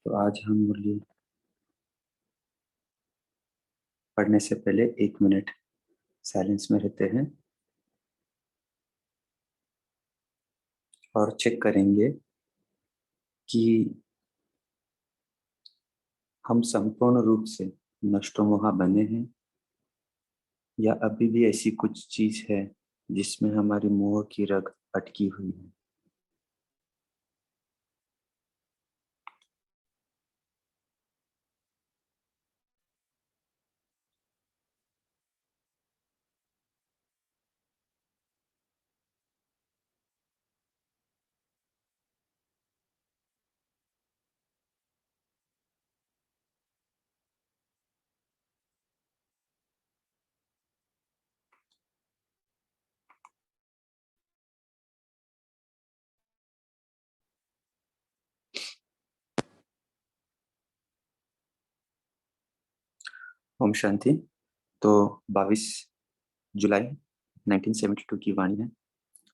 तो आज हम मुरली पढ़ने से पहले 1 मिनट साइलेंस में रहते हैं और चेक करेंगे कि हम संपूर्ण रूप से नष्टोमोहा बने हैं या अभी भी ऐसी कुछ चीज है जिसमें हमारी मोह की रग अटकी हुई है। ओम शांति। तो 22 जुलाई 1972 की वाणी है,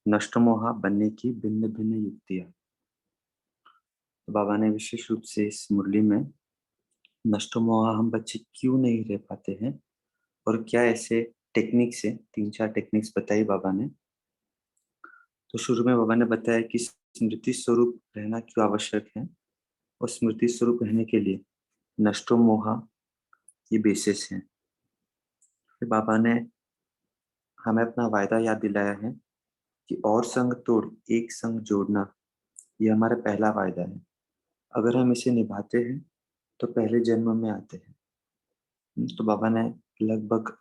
नष्टमोहा बनने की भिन्न भिन्न युक्तियां। तो बाबा ने विशेष रूप से इस मुरली में नष्टमोहा हम बच्चे क्यों नहीं रह पाते हैं और क्या ऐसे टेक्निक से 3-4 टेक्निक्स बताई बाबा ने। तो शुरू में बाबा ने बताया कि स्मृति स्वरूप रहना क्यों आवश्यक है और स्मृति स्वरूप रहने के लिए नष्टो मोहा ये बेसिस है। फिर बाबा ने हमें अपना वायदा याद दिलाया है कि और संग तोड़ एक संग जोड़ना, ये हमारा पहला वायदा है। अगर हम इसे निभाते हैं तो पहले जन्म में आते हैं। तो बाबा ने लगभग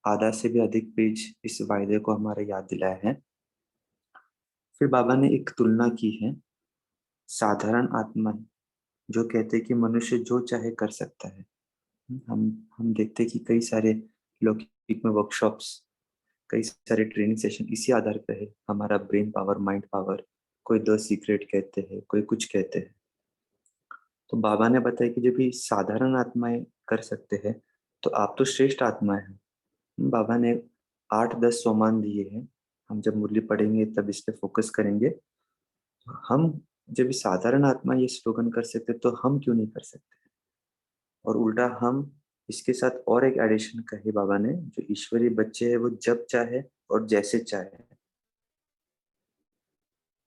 आधा से भी अधिक पेज इस वायदे को हमारे याद दिलाया है। फिर बाबा ने एक तुलना की है साधारण आत्मा, जो कहते हैं कि मनुष्य जो चाहे कर सकता है। हम देखते हैं कि कई सारे लौकिक में वर्कशॉप्स, कई सारे ट्रेनिंग सेशन इसी आधार पर है, हमारा ब्रेन पावर, माइंड पावर। कोई द सीक्रेट कहते हैं, कोई कुछ कहते हैं। तो बाबा ने बताया कि जब भी साधारण आत्माएं कर सकते हैं तो आप तो श्रेष्ठ आत्माएं हैं। बाबा ने 8-10 सोमान दिए हैं। हम जब मुरली पढ़ेंगे तब इस पे फोकस करेंगे। हम जब भी साधारण आत्मा ये स्लोगन कर सकते तो हम क्यों नहीं कर सकते। और उल्टा हम इसके साथ और एक एडिशन कही बाबा ने, जो ईश्वरीय बच्चे हैं वो जब चाहे और जैसे चाहे,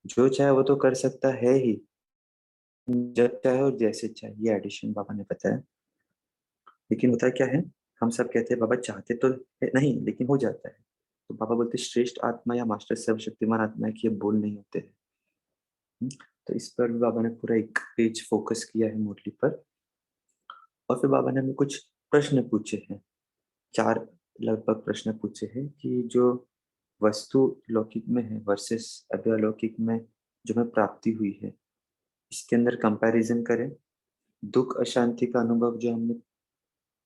जो चाहे वो तो कर सकता है ही, जब चाहे और जैसे चाहे, ये एडिशन बाबा ने बताया। लेकिन होता क्या है, हम सब कहते हैं बाबा चाहते तो नहीं लेकिन हो जाता है। तो बाबा बोलते श्रेष्ठ आत्मा या मास्टर सर्वशक्तिमान आत्मा है कि ये बोल नहीं होते हैं। तो इस पर भी बाबा ने पूरा एक पेज फोकस किया है मुरली पर। और फिर बाबा ने हमें कुछ प्रश्न पूछे हैं, 4 लगभग प्रश्न पूछे हैं कि जो वस्तु लौकिक में है वर्सेस अभी अलौकिक में जो हमें प्राप्ति हुई है, इसके अंदर कंपैरिजन करें। दुख अशांति का अनुभव जो हमने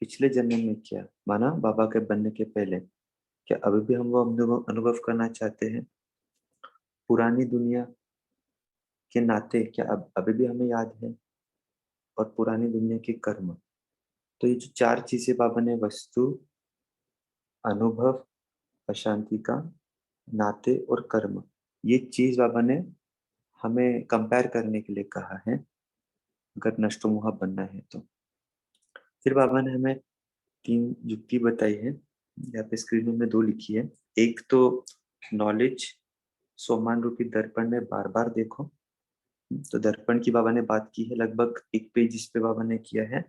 पिछले जन्म में किया, माना बाबा के बनने के पहले, क्या अभी भी हम वो अनुभव अनुभव करना चाहते हैं। पुरानी दुनिया के नाते क्या अब अभी भी हमें याद है, और पुरानी दुनिया के कर्म। तो ये जो 4 चीजें बाबा ने, वस्तु, अनुभव, अशांति का, नाते और कर्म, ये चीज बाबा ने हमें कंपेयर करने के लिए कहा है अगर नष्टोमोहा बनना है तो। फिर बाबा ने हमें 3 युक्ति बताई है, यहाँ पे स्क्रीन में 2 लिखी है। एक तो नॉलेज सोमान रूपी दर्पण में बार बार देखो। तो दर्पण की बाबा ने बात की है, लगभग 1 पेज इस पे बाबा ने किया है।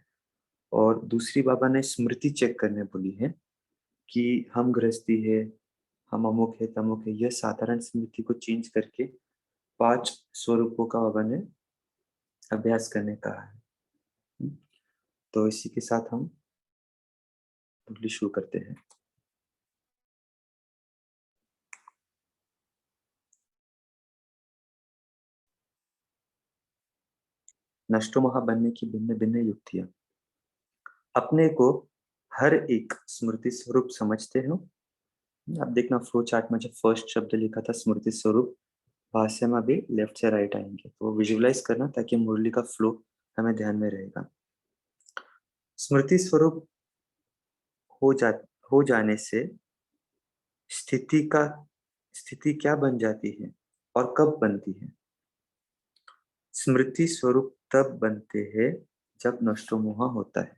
और दूसरी बाबा ने स्मृति चेक करने बोली है कि हम गृहस्थी है, हम अमुक है तमुक है, यह साधारण स्मृति को चेंज करके 5 स्वरूपों का बाबा ने अभ्यास करने कहा है। तो इसी के साथ हम मुरली शुरू करते हैं। नष्टोमोहा बनने की भिन्न भिन्न युक्तियां। अपने को हर एक स्मृति स्वरूप समझते हो। आप देखना फ्लो चार्ट में जो फर्स्ट शब्द लिखा था स्मृति स्वरूप, भाष्य में भी लेफ्ट से राइट आएंगे, तो वो विजुअलाइज करना ताकि मुरली का फ्लो हमें ध्यान में रहेगा। स्मृति स्वरूप हो जा हो जाने से स्थिति का स्थिति क्या बन जाती है और कब बनती है। स्मृति स्वरूप तब बनते हैं जब नष्टो मोह होता है।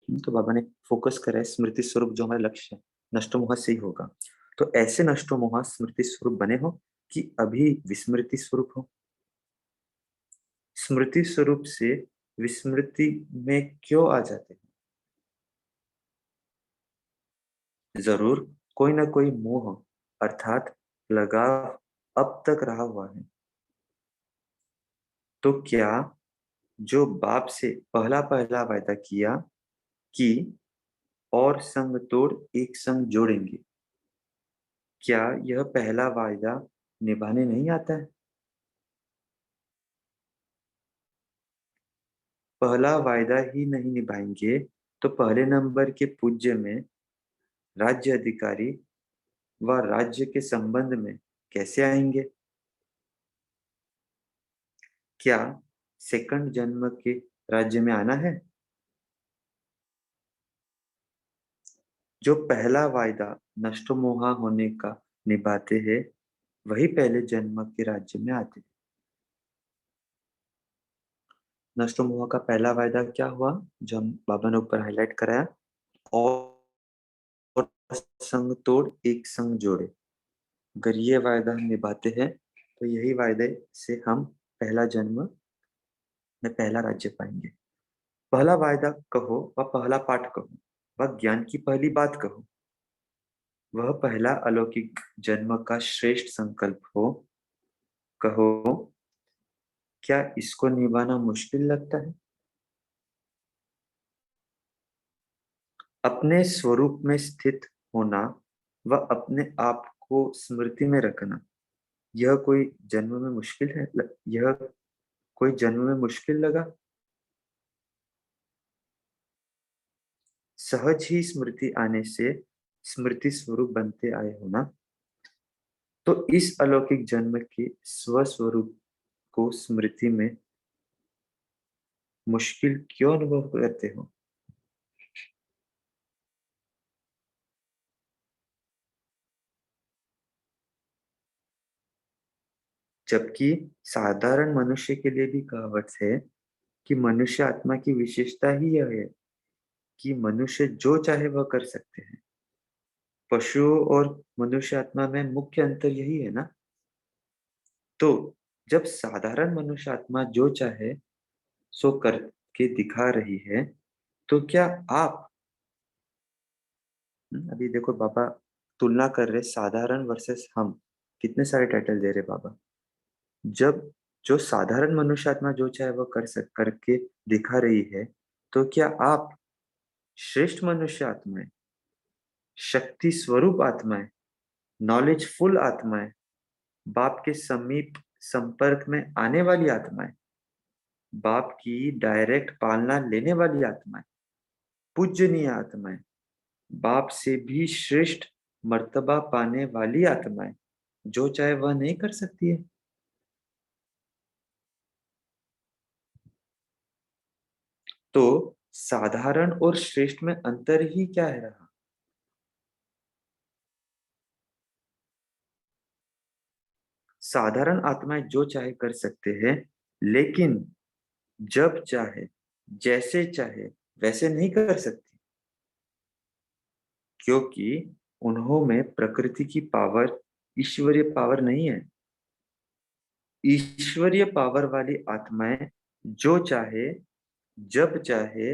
तो बाबा ने फोकस करा है स्मृति स्वरूप जो हमारा लक्ष्य है नष्टो मोह से ही होगा। तो ऐसे नष्टो मोह स्मृति स्वरूप बने हो कि अभी विस्मृति स्वरूप हो। स्मृति स्वरूप से विस्मृति में क्यों आ जाते हैं? जरूर कोई ना कोई मोह अर्थात लगाव अब तक रहा हुआ है। तो क्या जो बाप से पहला पहला वायदा किया कि और संग तोड़ एक संग जोड़ेंगे, क्या यह पहला वायदा निभाने नहीं आता है? पहला वायदा ही नहीं निभाएंगे तो पहले नंबर के पूज्य में राज्य अधिकारी व राज्य के संबंध में कैसे आएंगे? क्या सेकंड जन्म के राज्य में आना है? जो पहला वायदा नष्ट मोहा होने का निभाते हैं वही पहले जन्म के राज्य में आते हैं। नष्ट मोह का पहला वायदा क्या हुआ जो हम बाबा ने ऊपर हाईलाइट कराया, और संग तोड़ एक संग जोड़े। अगर ये वायदा हम निभाते हैं तो यही वायदे से हम पहला जन्म में पहला राज्य पाएंगे। पहला वायदा कहो व पहला पाठ कहो व ज्ञान की पहली बात कहो, वह पहला अलौकिक जन्म का श्रेष्ठ संकल्प हो, कहो क्या इसको निभाना मुश्किल लगता है? अपने स्वरूप में स्थित होना व अपने आप को स्मृति में रखना, यह कोई जन्म में मुश्किल है? यह कोई जन्म में मुश्किल लगा? सहज ही स्मृति आने से स्मृति स्वरूप बनते आए हो ना। तो इस अलौकिक जन्म के स्वस्वरूप को स्मृति में मुश्किल क्यों अनुभव करते हो? जबकि साधारण मनुष्य के लिए भी कहावत है कि मनुष्य आत्मा की विशेषता ही यह है कि मनुष्य जो चाहे वह कर सकते हैं। पशुओं और मनुष्य आत्मा में मुख्य अंतर यही है ना। तो जब साधारण मनुष्य आत्मा जो चाहे सो करके दिखा रही है, तो क्या आप अभी देखो बाबा तुलना कर रहे साधारण वर्सेस हम, कितने सारे टाइटल दे रहे बाबा। जब जो साधारण मनुष्य आत्मा जो चाहे वह कर सक करके दिखा रही है, तो क्या आप श्रेष्ठ मनुष्य आत्माएं, शक्ति स्वरूप आत्माएं, नॉलेजफुल आत्माएं, बाप के समीप संपर्क में आने वाली आत्माएं, बाप की डायरेक्ट पालना लेने वाली आत्माएं, पूजनीय आत्माएं, बाप से भी श्रेष्ठ मर्तबा पाने वाली आत्माएं जो चाहे वह नहीं कर सकती है? तो साधारण और श्रेष्ठ में अंतर ही क्या है रहा? साधारण आत्माएं जो चाहे कर सकते हैं, लेकिन जब चाहे जैसे चाहे वैसे नहीं कर सकती, क्योंकि उन्हों में प्रकृति की पावर, ईश्वरीय पावर नहीं है। ईश्वरीय पावर वाली आत्माएं जो चाहे जब चाहे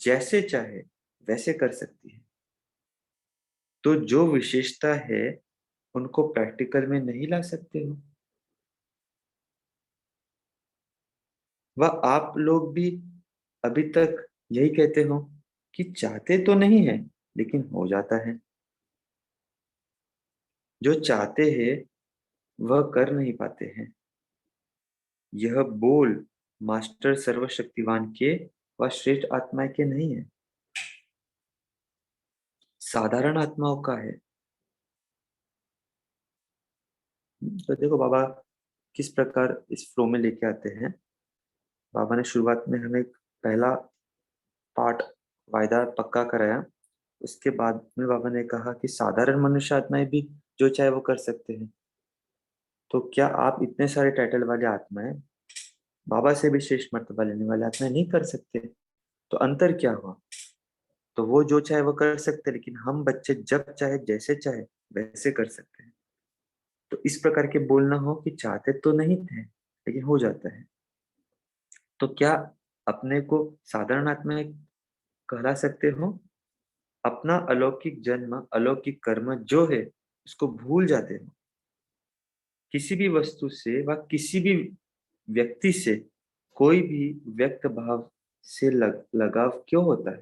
जैसे चाहे वैसे कर सकती है। तो जो विशेषता है उनको प्रैक्टिकल में नहीं ला सकते हो। वह आप लोग भी अभी तक यही कहते हो कि चाहते तो नहीं है लेकिन हो जाता है। जो चाहते हैं वह कर नहीं पाते हैं। यह बोल मास्टर सर्वशक्तिवान के व श्रेष्ठ आत्मा के नहीं है, साधारण आत्माओं का है। तो देखो बाबा किस प्रकार इस फ्लो में लेके आते हैं। बाबा ने शुरुआत में हमें पहला पार्ट वायदा पक्का कराया। उसके बाद में बाबा ने कहा कि साधारण मनुष्य आत्माएं भी जो चाहे वो कर सकते हैं। तो क्या आप इतने सारे टाइटल वाले आत्माएं, बाबा से भी श्रेष्ठ मर्तबा लेने वाले आत्माएं नहीं कर सकते? तो अंतर क्या हुआ? तो वो जो चाहे वो कर सकते, लेकिन हम बच्चे जब चाहे जैसे चाहे वैसे कर सकते हैं। तो इस प्रकार के बोलना हो कि चाहते तो नहीं थे लेकिन हो जाता है, तो क्या अपने को साधारण आत्माएं कहला सकते हो? अपना अलौकिक जन्म, अलौकिक कर्म जो है उसको भूल जाते हो। किसी भी वस्तु से व किसी भी व्यक्ति से कोई भी व्यक्त भाव से लगाव क्यों होता है?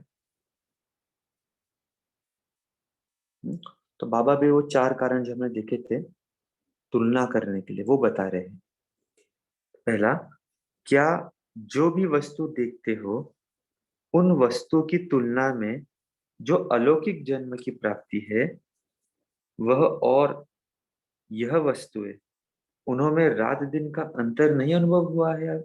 हम्म? तो बाबा भी वो चार कारण जो हमने देखे थे तुलना करने के लिए वो बता रहे हैं। पहला, क्या जो भी वस्तु देखते हो उन वस्तु की तुलना में जो अलौकिक जन्म की प्राप्ति है वह और यह वस्तुएं, उन्होंने रात दिन का अंतर नहीं अनुभव हुआ है यार?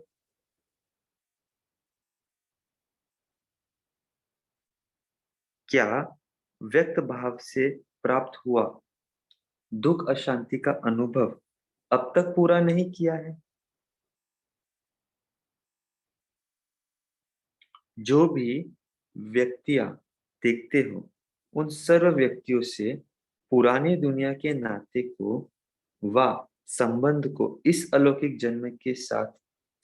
क्या व्यक्त भाव से प्राप्त हुआ दुख अशांति का अनुभव अब तक पूरा नहीं किया है? जो भी व्यक्तियां देखते हो उन सर्व व्यक्तियों से पुरानी दुनिया के नाते को व संबंध को इस अलौकिक जन्म के साथ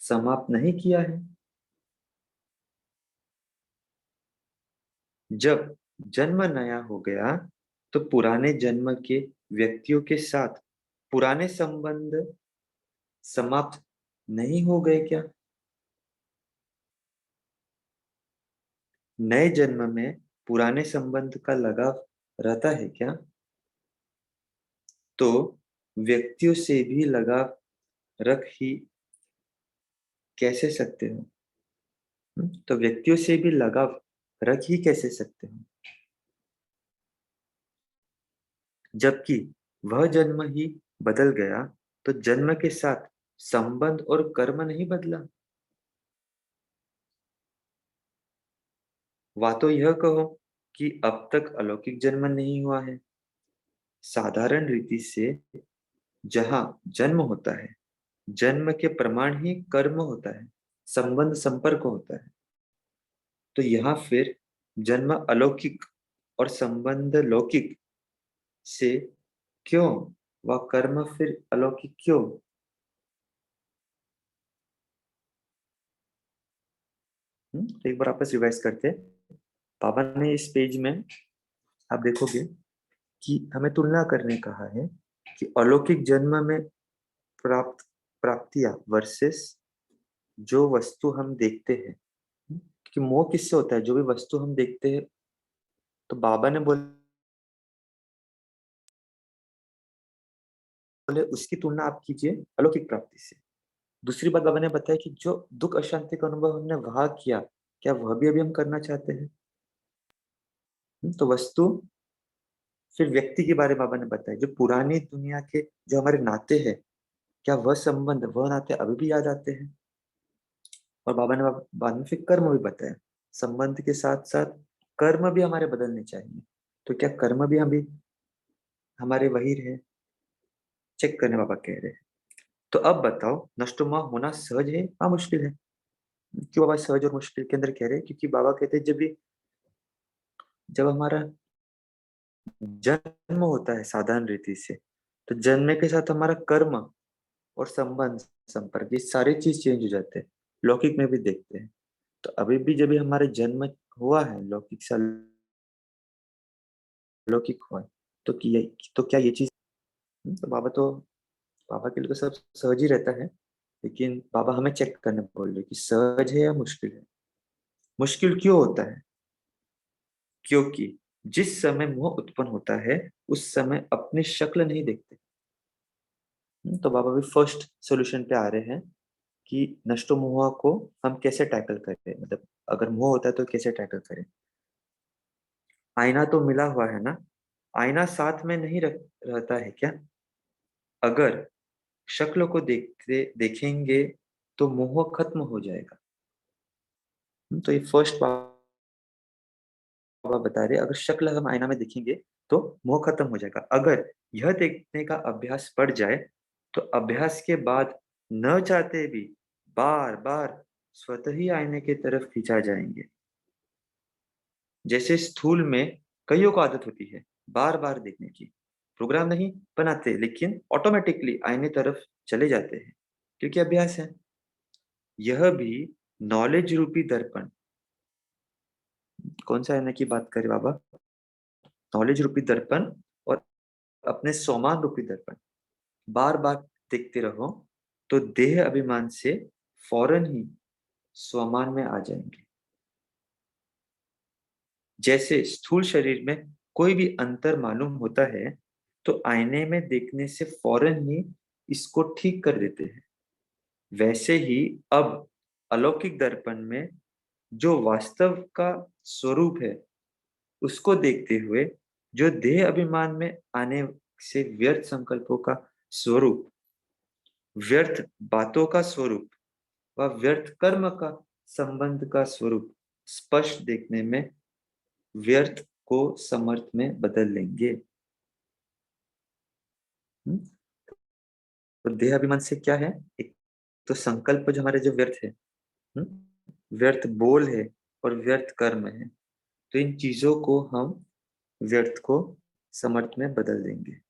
समाप्त नहीं किया है? जब जन्म नया हो गया तो पुराने जन्म के व्यक्तियों के साथ पुराने संबंध समाप्त नहीं हो गए क्या? नए जन्म में पुराने संबंध का लगाव रहता है क्या? तो व्यक्तियों से भी लगाव रख ही कैसे सकते हो? तो व्यक्तियों से भी लगाव रख ही कैसे सकते हो जबकि वह जन्म ही बदल गया? तो जन्म के साथ संबंध और कर्म नहीं बदला? वा तो यह कहो कि अब तक अलौकिक जन्म नहीं हुआ है। साधारण रीति से जहाँ जन्म होता है, जन्म के प्रमाण ही कर्म होता है, संबंध संपर्क होता है। तो यहाँ फिर जन्म अलौकिक और संबंध लौकिक से क्यों, वह कर्म फिर अलौकिक क्यों? तो एक बार आपस रिवाइज करते हैं। पापा ने इस पेज में आप देखोगे कि हमें तुलना करने कहा है कि अलौकिक जन्म में प्राप्त प्राप्तियां वर्सेस जो वस्तु हम देखते हैं। कि मोह किससे होता है? जो भी वस्तु हम देखते हैं, तो बाबा ने बोले उसकी तुलना आप कीजिए अलौकिक प्राप्ति से। दूसरी बात बाबा ने बताया कि जो दुख अशांति का अनुभव हमने वहां किया, क्या वह भी अभी हम करना चाहते हैं? तो वस्तु, फिर व्यक्ति के बारे में बाबा ने बताया, जो पुरानी दुनिया के जो हमारे नाते हैं, क्या वह संबंध वह नाते अभी भी याद आते हैं? और बाबा ने बाद में फिर कर्म भी बताया। संबंध के साथ साथ कर्म भी हमारे बदलने चाहिए। तो क्या कर्म भी हम भी हमारे वही रहे? चेक करने बाबा कह रहे हैं। तो अब बताओ, नष्टोमा होना सहज है या मुश्किल है? क्यों बाबा सहज और मुश्किल के अंदर कह रहे हैं? क्योंकि बाबा कहते हैं जब हमारा जन्म होता है साधारण रीति से, तो जन्म के साथ हमारा कर्म और संबंध संपर्क ये सारी चीज चेंज हो जाते हैं। लौकिक में भी देखते हैं। तो अभी भी जब भी हमारे जन्म हुआ है लौकिक से अलौकिक हुआ है, तो तो क्या ये चीज, तो बाबा के लिए तो सब सहज ही रहता है। लेकिन बाबा हमें चेक करने बोल रहे कि सहज है या मुश्किल है? मुश्किल क्यों होता है? क्योंकि जिस समय मोह उत्पन्न होता है उस समय अपनी शक्ल नहीं देखते। तो बाबा भी फर्स्ट सॉल्यूशन पे आ रहे हैं कि नष्टो मोह को हम कैसे टैकल करें, मतलब अगर मोह होता है तो कैसे टैकल करें। आईना तो मिला हुआ है ना, आईना साथ में नहीं रहता है क्या? अगर शक्ल को देखते देखेंगे तो मोह खत्म हो जाएगा। तो ये फर्स्ट बाबा बता रहे, अगर शक्ल हम आईना में देखेंगे तो मोह खत्म हो जाएगा। अगर यह देखने का अभ्यास पड़ जाए तो अभ्यास के बाद न चाहते भी बार बार स्वतः ही आईने की तरफ खींचा जाएंगे। जैसे स्थूल में कईयों को आदत होती है बार बार देखने की, प्रोग्राम नहीं बनाते लेकिन ऑटोमेटिकली आईने तरफ चले जाते हैं क्योंकि अभ्यास है। यह भी नॉलेज रूपी दर्पण, कौन सा आईने की बात करें बाबा? नॉलेज रूपी दर्पण और अपने सोमान रूपी दर्पण बार बार देखते रहो तो देह अभिमान से फौरन ही स्वमान में आ जाएंगे। जैसे स्थूल शरीर में कोई भी अंतर मालूम होता है तो आईने में देखने से फौरन ही इसको ठीक कर देते हैं, वैसे ही अब अलौकिक दर्पण में जो वास्तव का स्वरूप है उसको देखते हुए जो देह अभिमान में आने से व्यर्थ संकल्पों का स्वरूप, व्यर्थ बातों का स्वरूप व व्यर्थ कर्म का संबंध का स्वरूप स्पष्ट देखने में व्यर्थ को समर्थ में बदल लेंगे। हम्म? तो देह अभिमान से क्या है? एक तो संकल्प जो हमारे जो व्यर्थ है, व्यर्थ बोल है और व्यर्थ कर्म है, तो इन चीजों को हम व्यर्थ को समर्थ में बदल देंगे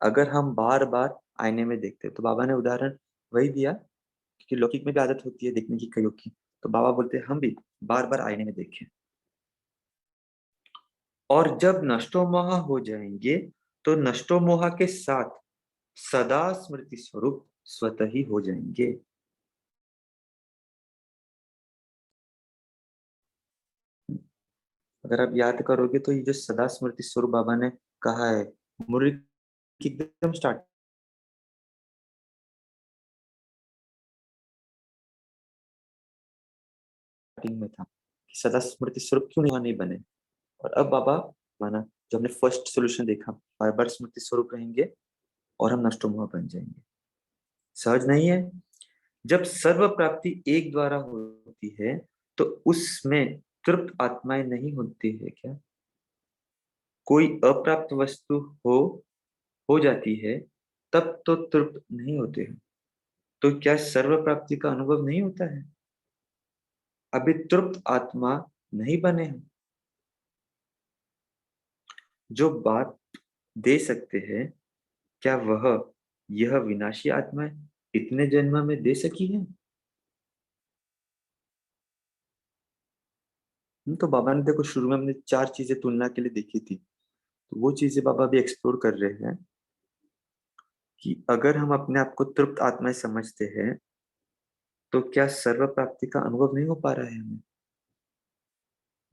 अगर हम बार बार आईने में देखते हैं। तो बाबा ने उदाहरण वही दिया कि लौकिक में भी आदत होती है देखने की कईयों की, तो बाबा बोलते हैं हम भी बार बार आईने में देखें। और जब नष्टो मोह हो जाएंगे तो नष्टो मोह के साथ सदा स्मृति स्वरूप स्वतः ही हो जाएंगे। अगर आप याद करोगे तो ये जो सदा स्मृति स्वरूप बाबा ने कहा है, मुरली की एकदम स्टार्टिंग में था कि सदा स्मृति स्वरूप क्यों नहीं बने। और अब बाबा माना जो हमने फर्स्ट सोल्यूशन देखा, बार बार स्मृति स्वरूप रहेंगे और हम नष्टो मोह बन जाएंगे। सहज नहीं है? जब सर्व प्राप्ति एक द्वारा होती है तो उसमें तृप्त आत्माएं नहीं होती है क्या? कोई अप्राप्त वस्तु हो जाती है तब तो तृप्त नहीं होते हैं, तो क्या सर्व प्राप्ति का अनुभव नहीं होता है? अभी तृप्त आत्मा नहीं बने हैं। जो बात दे सकते हैं क्या वह यह विनाशी आत्मा इतने जन्म में दे सकी है? तो बाबा ने देखो शुरू में हमने चार चीजें तुलना के लिए देखी थी, तो वो चीजें बाबा भी एक्सप्लोर कर रहे हैं कि अगर हम अपने आप को तृप्त आत्मा समझते हैं तो क्या सर्व प्राप्ति का अनुभव नहीं हो पा रहा है हमें?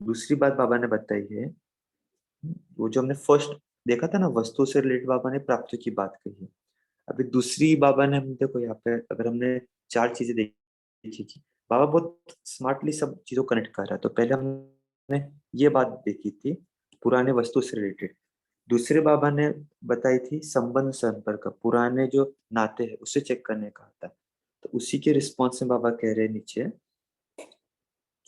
दूसरी बात बाबा ने बताई है, वो जो हमने फर्स्ट देखा था ना, वस्तु से रिलेटेड बाबा ने प्राप्ति की बात कही है। अभी दूसरी बाबा ने हम देखो यहाँ पे अगर हमने चार चीजें देखी थी, बाबा बहुत स्मार्टली सब चीजों को कनेक्ट कर रहा है। तो पहले हमने ये बात देखी थी पुराने वस्तु से रिलेटेड, दूसरे बाबा ने बताई थी संबंध संपर्क, पुराने जो नाते हैं उसे चेक करने का आता है। तो उसी के रिस्पॉन्स में बाबा कह रहे हैं नीचे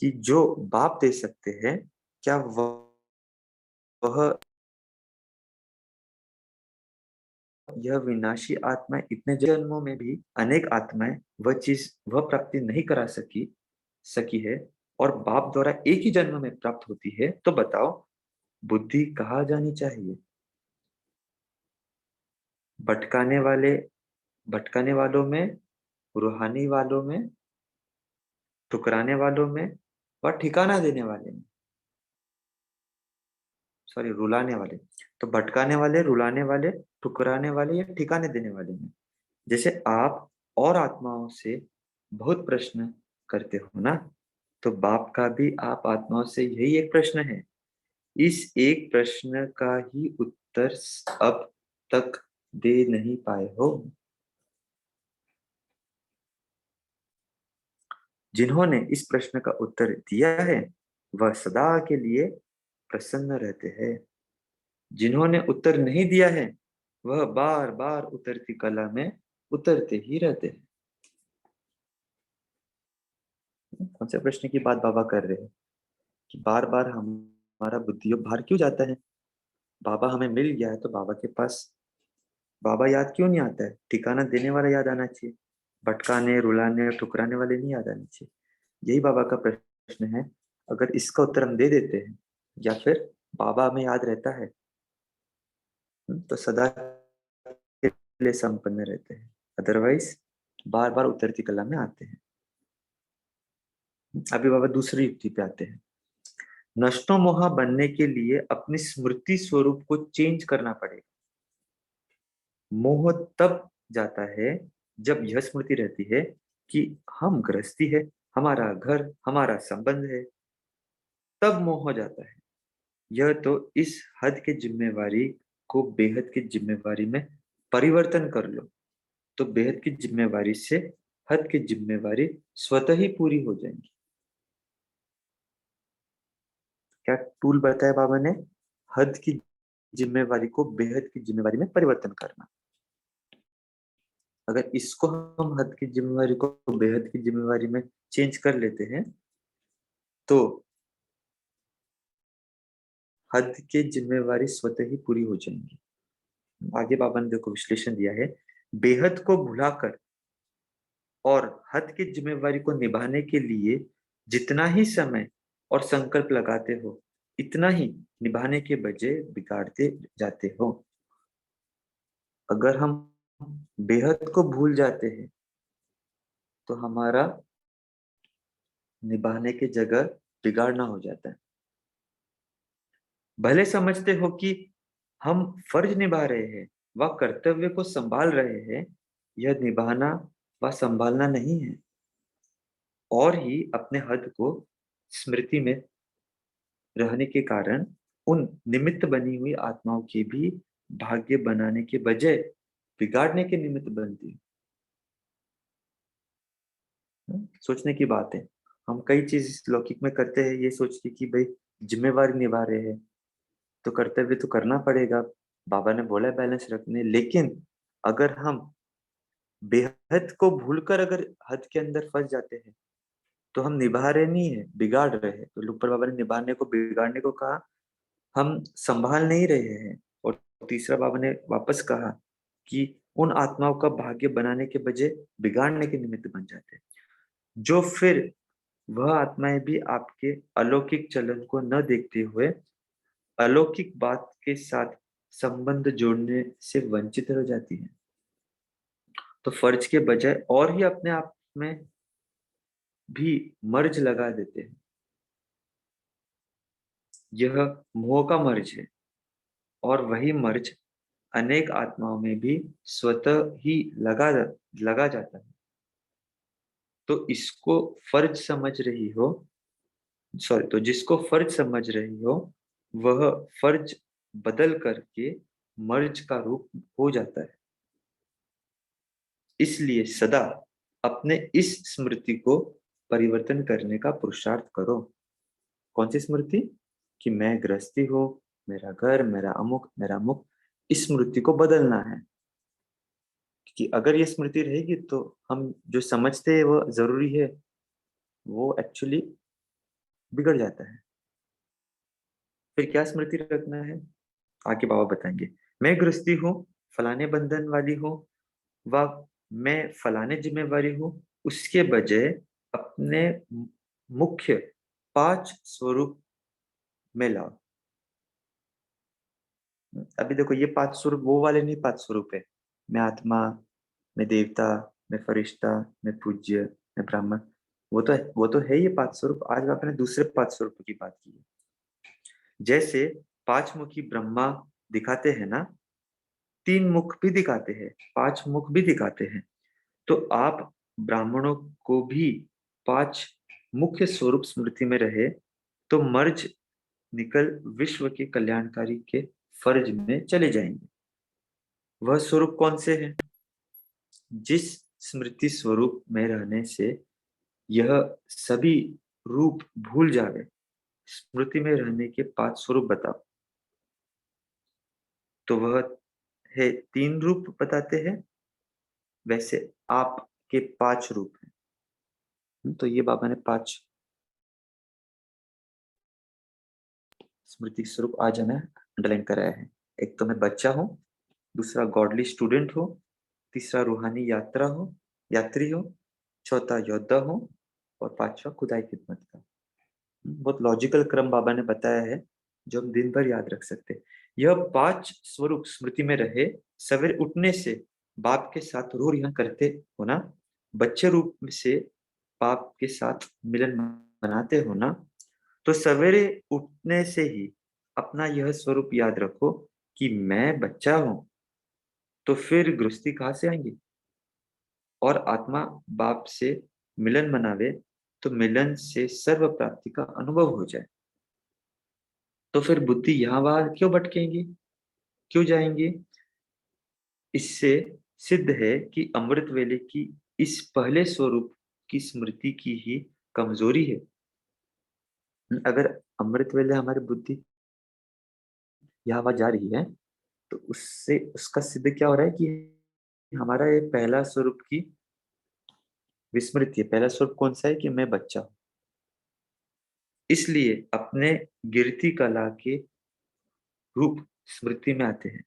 कि जो बाप दे सकते हैं क्या वह यह विनाशी आत्मा इतने जन्मों में भी अनेक आत्माएं वह चीज वह प्राप्ति नहीं करा सकी है और बाप द्वारा एक ही जन्म में प्राप्त होती है, तो बताओ बुद्धि कहाँ जानी चाहिए? भटकाने वाले भटकाने वालों में, रूहानी वालों में, ठुकराने वालों में और ठिकाना देने वाले में, सॉरी रुलाने वाले। तो भटकाने वाले, रुलाने वाले, ठुकराने वाले या ठिकाने देने वाले में। जैसे आप और आत्माओं से बहुत प्रश्न करते हो ना, तो बाप का भी आप आत्माओं से यही एक प्रश्न है। इस एक प्रश्न का ही उत्तर अब तक दे नहीं पाए हो। जिन्होंने इस प्रश्न का उत्तर दिया है वह सदा के लिए प्रसन्न रहते हैं। जिन्होंने उत्तर नहीं दिया है वह बार बार उतरती कला में उतरते ही रहते हैं। कौन से प्रश्न की बात बाबा कर रहे हैं कि बार बार हमारा बुद्धि भार क्यों जाता है? बाबा हमें मिल गया है तो बाबा के पास बाबा याद क्यों नहीं आता है? ठिकाना देने वाला याद आना चाहिए, भटकाने रुलाने और ठुकराने वाले नहीं याद आने चाहिए। यही बाबा का प्रश्न है। अगर इसका उत्तर हम दे देते हैं या फिर बाबा हमें याद रहता है, तो सदा के लिए संपन्न रहते हैं, अदरवाइज बार बार उतरती कला में आते हैं। अभी बाबा दूसरी युक्ति पे आते हैं। नष्टो मोहा बनने के लिए अपनी स्मृति स्वरूप को चेंज करना पड़ेगा। मोह तब जाता है जब यह स्मृति रहती है कि हम गृहस्थी है, हमारा घर, हमारा संबंध है, तब मोह हो जाता है। यह तो इस हद की जिम्मेवारी को बेहद की जिम्मेवारी में परिवर्तन कर लो, तो बेहद की जिम्मेवारी से हद की जिम्मेवारी स्वतः ही पूरी हो जाएंगी। क्या टूल बताया बाबा ने? हद की जिम्मेवारी को बेहद की जिम्मेवारी में परिवर्तन करना। अगर इसको हम हद की जिम्मेवारी को बेहद की जिम्मेवारी में चेंज कर लेते हैं, तो हद की जिम्मेवारी स्वतः ही पूरी हो जाएंगी। आगे बाबा ने देखो विश्लेषण दिया है। बेहद को भुलाकर और हद की जिम्मेवारी को निभाने के लिए जितना ही समय और संकल्प लगाते हो, इतना ही निभाने के बजाय बिगाड़ते जाते हो। अगर हम बेहद को भूल जाते हैं, तो हमारा निभाने की जगह बिगाड़ना हो जाता है। भले समझते हो कि हम फर्ज निभा रहे हैं व कर्तव्य को संभाल रहे हैं, यह निभाना व संभालना नहीं है। और ही अपने हद को स्मृति में रहने के कारण उन निमित्त बनी हुई आत्माओं के भी भाग्य बनाने के बजाय बिगाड़ने के निमित्त बनती है। सोचने की बात है। हम कई चीज इस लौकिक में करते हैं ये सोच के कि भाई जिम्मेवारी निभा रहे हैं, तो कर्तव्य तो करना पड़ेगा, बाबा ने बोला बैलेंस रखने। लेकिन अगर हम बेहद को भूलकर अगर हद के अंदर फंस जाते हैं, तो हम निभा रहे नहीं है, बिगाड़ रहे हैं। तो ऊपर बाबा ने निभाने को बिगाड़ने को कहा, हम संभाल नहीं रहे हैं। और तीसरा बाबा ने वापस कहा कि उन आत्माओं का भाग्य बनाने के बजाय बिगाड़ने के निमित्त बन जाते हैं, जो फिर वह आत्माएं भी आपके अलौकिक चलन को न देखते हुए अलौकिक बात के साथ संबंध जोड़ने से वंचित रह जाती है। तो फर्ज के बजाय और ही अपने आप में भी मर्ज लगा देते हैं। यह मोह का मर्ज है, और वही मर्ज अनेक आत्माओं में भी स्वतः ही लगा जाता है। तो इसको फर्ज समझ रही हो, सॉरी, तो जिसको फर्ज समझ रही हो, वह फर्ज बदल करके मर्ज का रूप हो जाता है। इसलिए सदा अपने इस स्मृति को परिवर्तन करने का पुरुषार्थ करो। कौन सी स्मृति? कि मैं गृहस्थी हूँ, मेरा घर, मेरा अमुक, मेरा अमुक। इस स्मृति को बदलना है। कि अगर ये स्मृति रहेगी तो हम जो समझते हैं वो जरूरी है, वो एक्चुअली बिगड़ जाता है। फिर क्या स्मृति रखना है? आगे बाबा बताएंगे। मैं गृहस्थी हूँ, फलाने बंधन वाली हूँ, व मैं फलाने जिम्मेवारी हूँ, उसके बजाय अपने मुख्य 5 स्वरूप में लाओ। अभी देखो ये 5 स्वरूप वो वाले नहीं, 5 स्वरूप है। मैं आत्मा, मैं देवता, मैं फरिश्ता, मैं पूज्य, मैं ब्राह्मण। वो तो है ये 5 स्वरूप। आज आपने दूसरे 5 स्वरूप की बात की है। जैसे 5 मुखी ब्रह्मा दिखाते हैं ना, 3 मुख भी दिखाते हैं, 5 मुख भी दिखाते हैं। तो आप ब्राह्मणों को भी 5 मुख्य स्वरूप स्मृति में रहे, तो मर्ज निकल विश्व के कल्याणकारी के फर्ज में चले जाएंगे। वह स्वरूप कौन से हैं? जिस स्मृति स्वरूप में रहने से यह सभी रूप भूल जावे। स्मृति में रहने के 5 स्वरूप बताओ। तो वह है 3 रूप बताते हैं, वैसे आपके 5 रूप हैं। तो ये बाबा ने 5 स्मृति स्वरूप आज हमें अंडरलाइन कराया है। एक तो मैं बच्चा हूँ, दूसरा गॉडली स्टूडेंट हो, तीसरा रूहानी यात्री हो, चौथा योद्धा हो, और पांचवा खुदाई खिदमत का। बहुत लॉजिकल क्रम बाबा ने बताया है जो हम दिन भर याद रख सकते हैं। यह 5 स्वरूप स्मृति में रहे। सवेरे उठने से बाप के साथ रूह रिहा करते हो ना, बच्चे रूप से बाप के साथ मिलन बनाते हो ना, तो सवेरे उठने से ही अपना यह स्वरूप याद रखो कि मैं बच्चा हूं। तो फिर गृहस्थी कहाँ से आएंगी? और आत्मा बाप से मिलन मनावे, तो मिलन से सर्व प्राप्ति का अनुभव हो जाए। तो फिर बुद्धि यहाँ वहां क्यों भटकेंगी, क्यों जाएंगी? इससे सिद्ध है कि अमृत वेले की इस पहले स्वरूप की स्मृति की ही कमजोरी है। अगर अमृत वेले हमारी बुद्धि यहाँ वहां जा रही है, तो उससे उसका सिद्ध क्या हो रहा है कि हमारा ये पहला स्वरूप की विस्मृति है। पहला स्वरूप कौन सा है? कि मैं बच्चा हूं। इसलिए अपने गिरती कला के रूप स्मृति में आते हैं।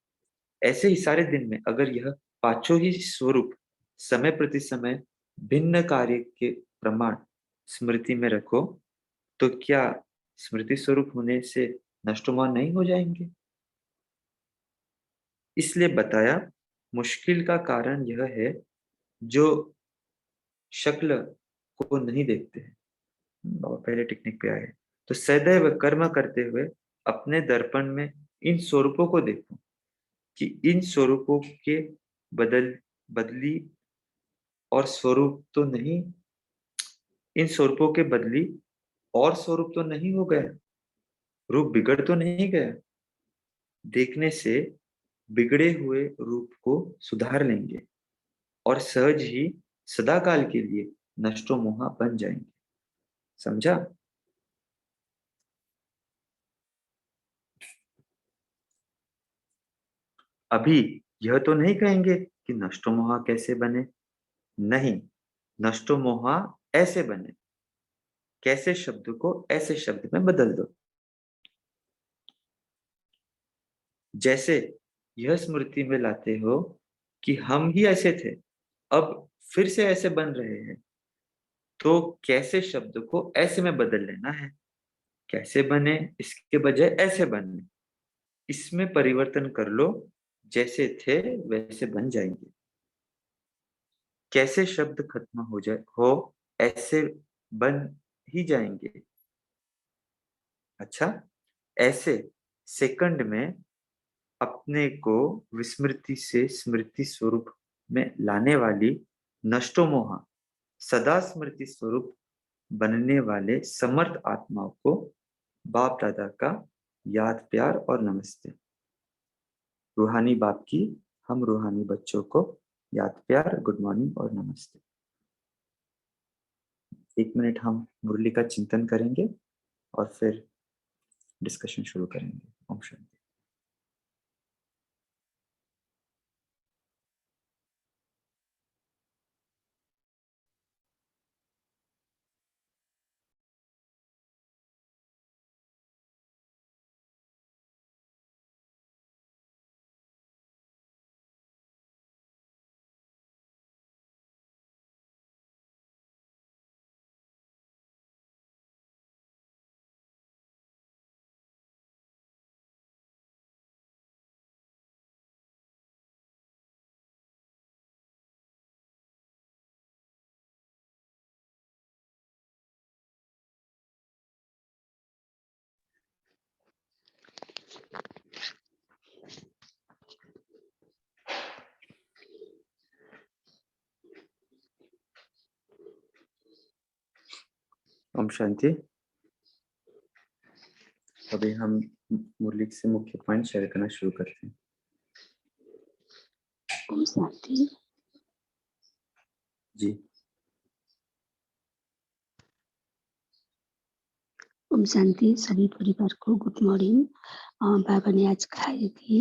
ऐसे ही सारे दिन में अगर यह पांचों ही स्वरूप समय प्रति समय भिन्न कार्य के प्रमाण स्मृति में रखो, तो क्या स्मृति स्वरूप होने से नष्टमान नहीं हो जाएंगे? इसलिए बताया, मुश्किल का कारण यह है जो शक्ल को नहीं देखते हैं। बाबा पहले टेक्निक पे आए। तो सदैव कर्म करते हुए अपने दर्पण में इन स्वरूपों को देखो कि इन स्वरूपों के बदली और स्वरूप तो नहीं, इन स्वरूपों के बदली और स्वरूप तो नहीं हो गया, रूप बिगड़ तो नहीं गया। देखने से बिगड़े हुए रूप को सुधार लेंगे और सहज ही सदाकाल के लिए नष्टो मोहा बन जाएंगे। समझा? अभी यह तो नहीं कहेंगे कि नष्टो मोहा कैसे बने। नहीं, नष्टो मोहा ऐसे बने। कैसे शब्द को ऐसे शब्द में बदल दो। जैसे यह स्मृति में लाते हो कि हम ही ऐसे थे, अब फिर से ऐसे बन रहे हैं, तो कैसे शब्द को ऐसे में बदल लेना है। कैसे बने इसके बजाय ऐसे बने, इसमें परिवर्तन कर लो, जैसे थे वैसे बन जाएंगे। कैसे शब्द खत्म हो जाए हो, ऐसे बन ही जाएंगे। अच्छा, ऐसे सेकंड में अपने को विस्मृति से स्मृति स्वरूप में लाने वाली नष्टोमोहा सदा स्मृति स्वरूप बनने वाले समर्थ आत्माओं को बाप दादा का याद प्यार और नमस्ते। रूहानी बाप की हम रूहानी बच्चों को याद प्यार, गुड मॉर्निंग और नमस्ते। 1 मिनट हम मुरली का चिंतन करेंगे और फिर डिस्कशन शुरू करेंगे। ओम शांति। ओम शांति। अभी हम मुरली से मुख्य पॉइंट शेयर करना शुरू करते हैं। ओम शांति। जी। ओम शांति। सभी परिवार को गुड मॉर्निंग। बाबा ने आज कहा कि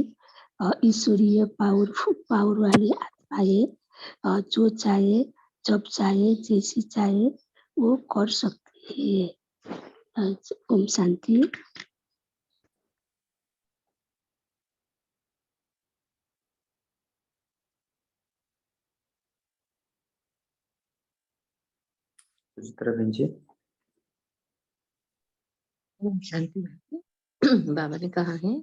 ईश्वरीय पावर वाली आत्माएं जो चाहे जब चाहे जैसी चाहे वो कर सकती है। ओम शांति। सुचित्रा बहन जी। ओम शांति भक्ति। बाबा ने कहा है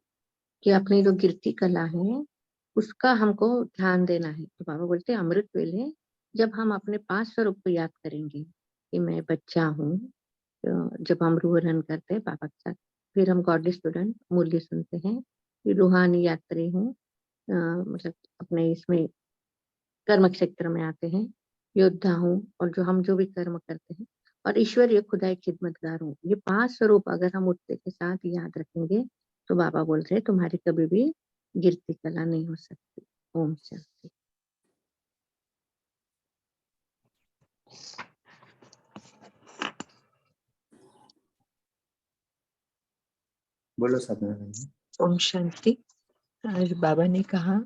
कि अपनी जो गिरती कला है उसका हमको ध्यान देना है। तो बाबा बोलते हैं अमृत वेले जब हम अपने 5 स्वरूप को याद करेंगे कि मैं बच्चा हूँ, तो जब हम रूह रन करते हैं बाबा के साथ, फिर हम गॉड स्टूडेंट मूल्य सुनते हैं, फिर रूहानी यात्री हूँ, मतलब अपने इसमें कर्म क्षेत्र में आते हैं, योद्धा हूँ, और जो हम जो भी कर्म करते हैं, और ईश्वरीय खुदाई खिदमतगार हूँ। ये 5 स्वरूप अगर हम उठते के साथ याद रखेंगे तो बाबा बोल रहे हैं तुम्हारी कभी भी गिरती कला नहीं हो सकती। ओम शांति। बोलो साधना बहन जी। ओम शांति। आज बाबा ने कहा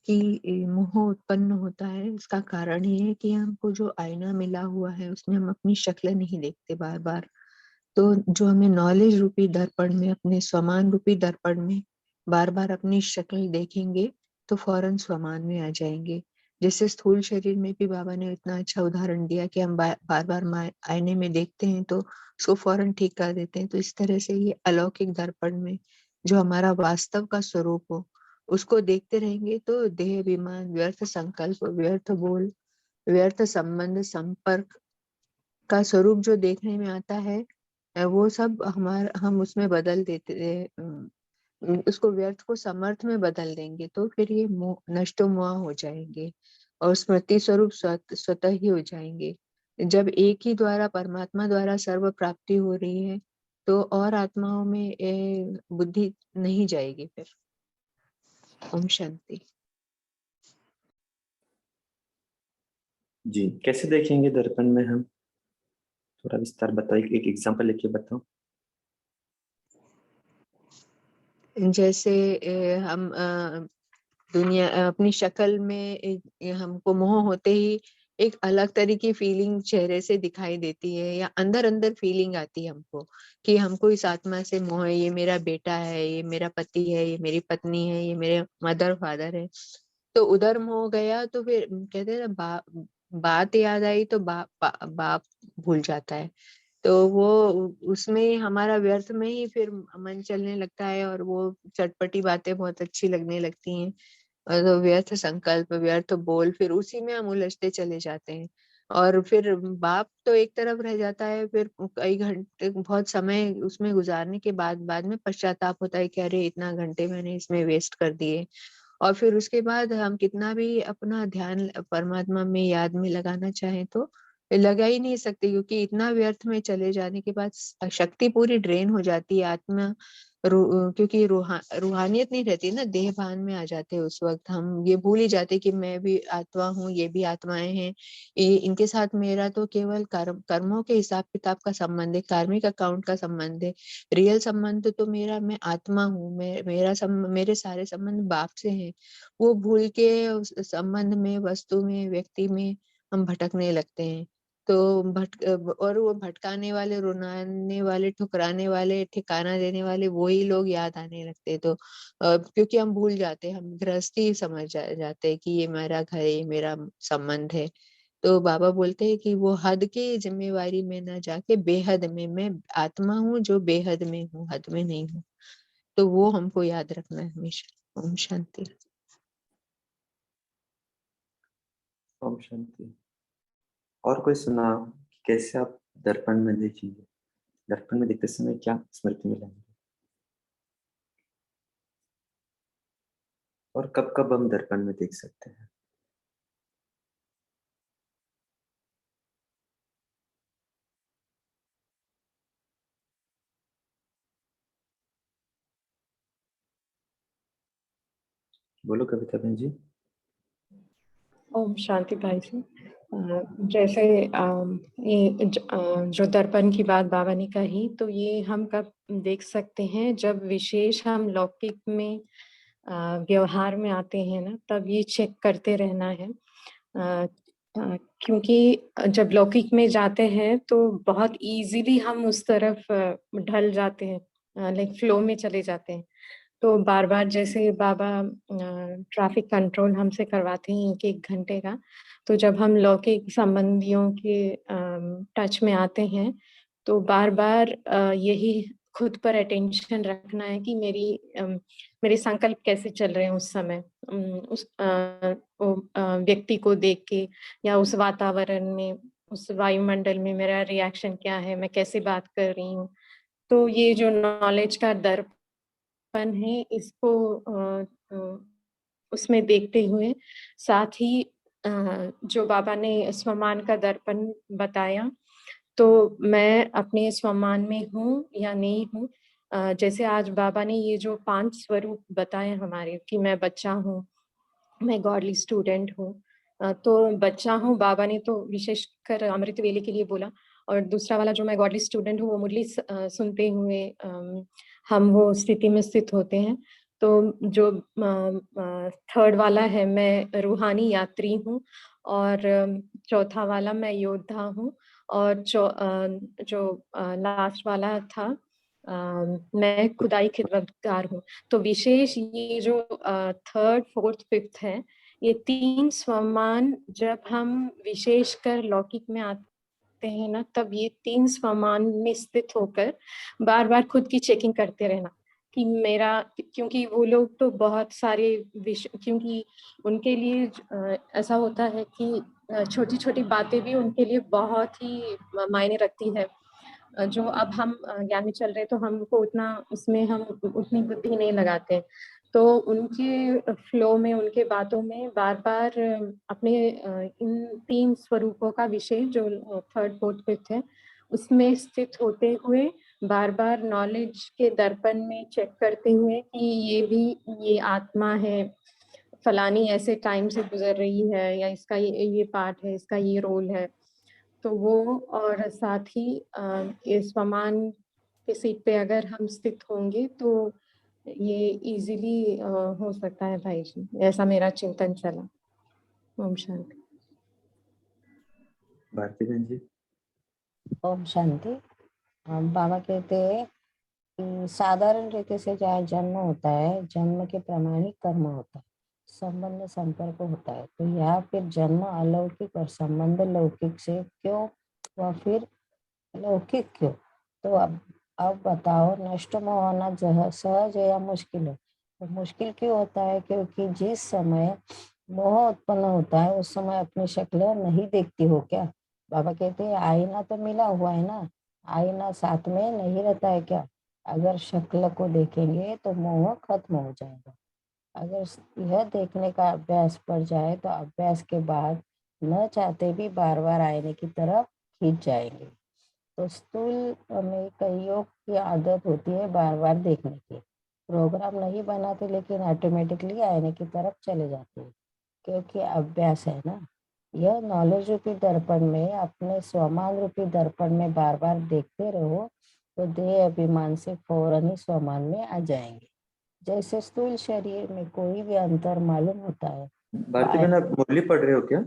कि मोह उत्पन्न होता है, इसका कारण ये है कि हमको जो आईना मिला हुआ है उसमें हम अपनी शक्ल नहीं देखते बार बार। तो जो हमें नॉलेज रूपी दर्पण में, अपने स्वमान रूपी दर्पण में बार बार अपनी शक्ल देखेंगे तो फौरन स्वमान में आ जाएंगे। जैसे स्थूल शरीर में भी बाबा ने इतना अच्छा उदाहरण दिया कि हम बार बार आईने में देखते हैं तो उसको फौरन ठीक कर देते हैं। तो इस तरह से ये अलौकिक दर्पण में जो हमारा वास्तव का स्वरूप हो उसको देखते रहेंगे तो देह अभिमान, व्यर्थ संकल्प, व्यर्थ बोल, व्यर्थ संबंध, संपर्क का स्वरूप जो देखने में आता है, वो सब हम उसमें बदल देते, उसको व्यर्थ को समर्थ में बदल देंगे तो फिर ये नष्टो मोह हो जाएंगे और स्मृति स्वरूप स्वतः ही हो जाएंगे। जब एक ही द्वारा, परमात्मा द्वारा सर्व प्राप्ति हो रही है तो और आत्माओं में बुद्धि नहीं जाएगी फिर। ओम शांति। जी, कैसे देखेंगे दर्पण में हम? थोड़ा विस्तार बताइए, एक एग्जांपल लेके बताओ। जैसे हम दुनिया अपनी शक्ल में हमको मोह होते ही एक अलग तरह की फीलिंग चेहरे से दिखाई देती है, या अंदर अंदर फीलिंग आती है हमको कि हमको इस आत्मा से मोह है, ये मेरा बेटा है, ये मेरा पति है, ये मेरी पत्नी है, ये मेरे मदर फादर है। तो उधर मोह गया तो फिर कहते हैं ना, बात याद आई तो बाप भूल जाता है। तो वो उसमें हमारा व्यर्थ में ही फिर मन चलने लगता है और वो चटपटी बातें बहुत अच्छी लगने लगती हैं। और तो व्यर्थ संकल्प, व्यर्थ बोल, फिर उसी में हम उलझते चले जाते हैं। और फिर बाप तो एक तरफ रह जाता है, फिर कई घंटे बहुत समय उसमें गुजारने के बाद में पश्चाताप होता है कि अरे इतना घंटे मैंने इसमें वेस्ट कर दिए। और फिर उसके बाद हम कितना भी अपना ध्यान परमात्मा में, याद में लगाना चाहें तो लगा ही नहीं सकते, क्योंकि इतना व्यर्थ में चले जाने के बाद शक्ति पूरी ड्रेन हो जाती है। आत्मा क्योंकि रूहानियत नहीं रहती ना, देह भान में आ जाते हैं। उस वक्त हम ये भूल ही जाते कि मैं भी आत्मा हूँ, ये भी आत्माएं हैं, इनके साथ मेरा तो केवल कर्मों के हिसाब किताब का संबंध है, कार्मिक अकाउंट का संबंध है। रियल संबंध तो मैं आत्मा हूँ, मेरे सारे संबंध बाप से हैं। वो भूल के उस संबंध में, वस्तु में, व्यक्ति में हम भटकने लगते हैं। तो और वो भटकाने वाले, रुलाने वाले, ठुकराने वाले, ठिकाना देने वाले वही लोग याद आने लगते हैं। तो क्योंकि हम भूल जाते हैं, हम गृहस्थी समझ जाते हैं कि ये मेरा घर है, ये मेरा संबंध है। तो बाबा बोलते हैं कि वो हद की जिम्मेवारी में ना जाके बेहद में, मैं आत्मा हूँ जो बेहद में हूँ, हद में नहीं हूँ। तो वो हमको याद रखना है हमेशा। ओम शांति। ओम शांति। और कोई सुनाओ कि कैसे आप दर्पण में देखेंगे, दर्पण में देखते समय क्या स्मृति में लाएंगे, और कब कब हम दर्पण में देख सकते हैं? बोलो कविता बहन जी। ओम शांति भाई जी। जैसे ये जो दर्पण की बात बाबा ने कही, तो ये हम कब देख सकते हैं? जब विशेष हम लौकिक में व्यवहार में आते हैं ना, तब ये चेक करते रहना है। क्योंकि जब लौकिक में जाते हैं तो बहुत इजीली हम उस तरफ ढल जाते हैं, लाइक फ्लो में चले जाते हैं। तो बार-बार जैसे बाबा ट्रैफिक कंट्रोल हमसे करवाते हैं 1-1 घंटे का, तो जब हम लौकिक संबंधियों के टच में आते हैं तो बार-बार यही खुद पर अटेंशन रखना है कि मेरे संकल्प कैसे चल रहे हैं उस समय। व्यक्ति को देख के या उस वातावरण में, उस वायुमंडल में मेरा रिएक्शन क्या है, मैं कैसे बात कर रही हूँ। तो ये जो नॉलेज का दर्पण है इसको उसमें देखते हुए साथ ही जो बाबा ने स्वमान का दर्पण बताया, तो मैं अपने स्वमान में हूँ या नहीं हूँ। जैसे आज बाबा ने ये जो 5 स्वरूप बताए हमारे कि मैं बच्चा हूँ, मैं गॉडली स्टूडेंट हूँ। तो बच्चा हूँ, बाबा ने तो विशेषकर अमृत वेले के लिए बोला और दूसरा वाला जो मैं गॉडली स्टूडेंट हूँ, वो मुरली सुनते हुए हम वो स्थिति में स्थित होते हैं। तो जो थर्ड वाला है, मैं रूहानी यात्री हूँ और चौथा वाला मैं योद्धा हूँ और जो लास्ट वाला था मैं खुदाई खिदमतगार हूँ। तो विशेष ये जो थर्ड, फोर्थ, फिफ्थ है, ये 3 स्वमान जब हम विशेषकर लौकिक में आते हैं ना, तब ये 3 स्वमान में स्थित होकर बार-बार खुद की चेकिंग करते रहना कि मेरा, क्योंकि वो लोग तो बहुत सारे क्योंकि उनके लिए ऐसा होता है कि छोटी-छोटी बातें भी उनके लिए बहुत ही मायने रखती है। जो अब हम ज्ञान में चल रहे हैं तो हमको उतना उसमें हम उतनी बुद्धि नहीं लगाते। तो उनके फ्लो में, उनके बातों में बार-बार अपने इन 3 स्वरूपों का विषय जो थर्ड, फोर्थ, फिफ्थ है, उसमें स्थित होते हुए बार-बार नॉलेज के दर्पण में चेक करते हुए कि ये आत्मा है, फलानी ऐसे टाइम से गुज़र रही है या इसका ये पार्ट है, इसका ये रोल है। तो वो और साथ ही ये स्वमान के सीट पे अगर हम स्थित होंगे तो ये इज़िली हो सकता है भाई जी। ऐसा मेरा चिंतन चला। ओम शांति। भारती बहन जी। ओम शांति। बाबा कहते हैं कि साधारण रीति से जहाँ जन्म होता है, जन्म के प्रमाण ही कर्म होता है, संबंध संपर्क होता है। तो यहाँ फिर जन्म अलौकिक और संबंध लौकिक से क्यों व फिर लौकिक क्यों? तो अब बताओ, नष्ट में होना सहज है या मुश्किल है? तो मुश्किल क्यों होता है? क्योंकि जिस समय मोह उत्पन्न होता है उस समय अपनी शक्ल नहीं देखती हो क्या? बाबा कहते हैं आईना तो मिला हुआ है ना, आईना साथ में नहीं रहता है क्या? अगर शक्ल को देखेंगे तो मोह खत्म हो जाएगा। अगर यह देखने का अभ्यास पड़ जाए तो अभ्यास के बाद न चाहते भी बार बार आईने की तरफ खींच जाएंगे। तो स्थूल में कईयों की आदत होती है बार बार देखने की, प्रोग्राम नहीं बनाते लेकिन ऑटोमेटिकली आईने की तरफ चले जाते हैं, क्योंकि अभ्यास है ना। यह नॉलेज रूपी दर्पण में, अपने स्वमान रूपी दर्पण में बार बार देखते रहो तो देह अभिमान से फौरन ही स्वमान में आ जाएंगे। जैसे स्थूल शरीर में कोई भी अंतर मालूम होता है। भारती बहन, आप मुरली पढ़ रहे हो क्या?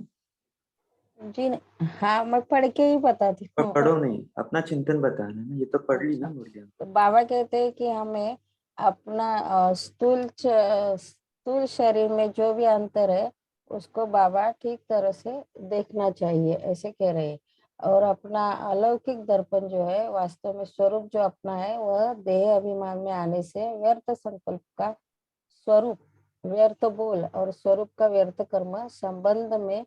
जी हाँ, मैं पढ़ के ही बताती हूँ। पढ़ो नहीं, अपना चिंतन बताना है ना, ये तो पढ़ ली ना मुरली। तो बाबा कहते हैं कि हमें अपना स्थूल शरीर में जो भी अंतर है उसको बाबा ठीक तरह से देखना चाहिए, ऐसे कह रहे हैं। और अपना अलौकिक दर्पण जो है, वास्तव में स्वरूप जो अपना है, वह देह अभिमान में आने से व्यर्थ संकल्प का स्वरूप, व्यर्थ बोल और स्वरूप का व्यर्थ कर्म संबंध में,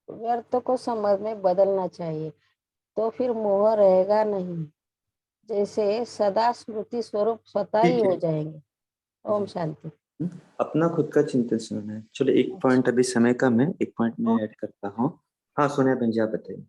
व्यर्थ को संबंध में बदलना चाहिए। तो फिर मोह रहेगा नहीं, जैसे सदा स्मृति स्वरूप स्वतः ही ठीक हो है जाएंगे। ओम शांति। अपना खुद का चिंतन सुनना है। चलो एक पॉइंट, अभी समय कम है, एक पॉइंट मैं ऐड करता हूँ। हाँ सोनिया बहन जी, आप बताइए।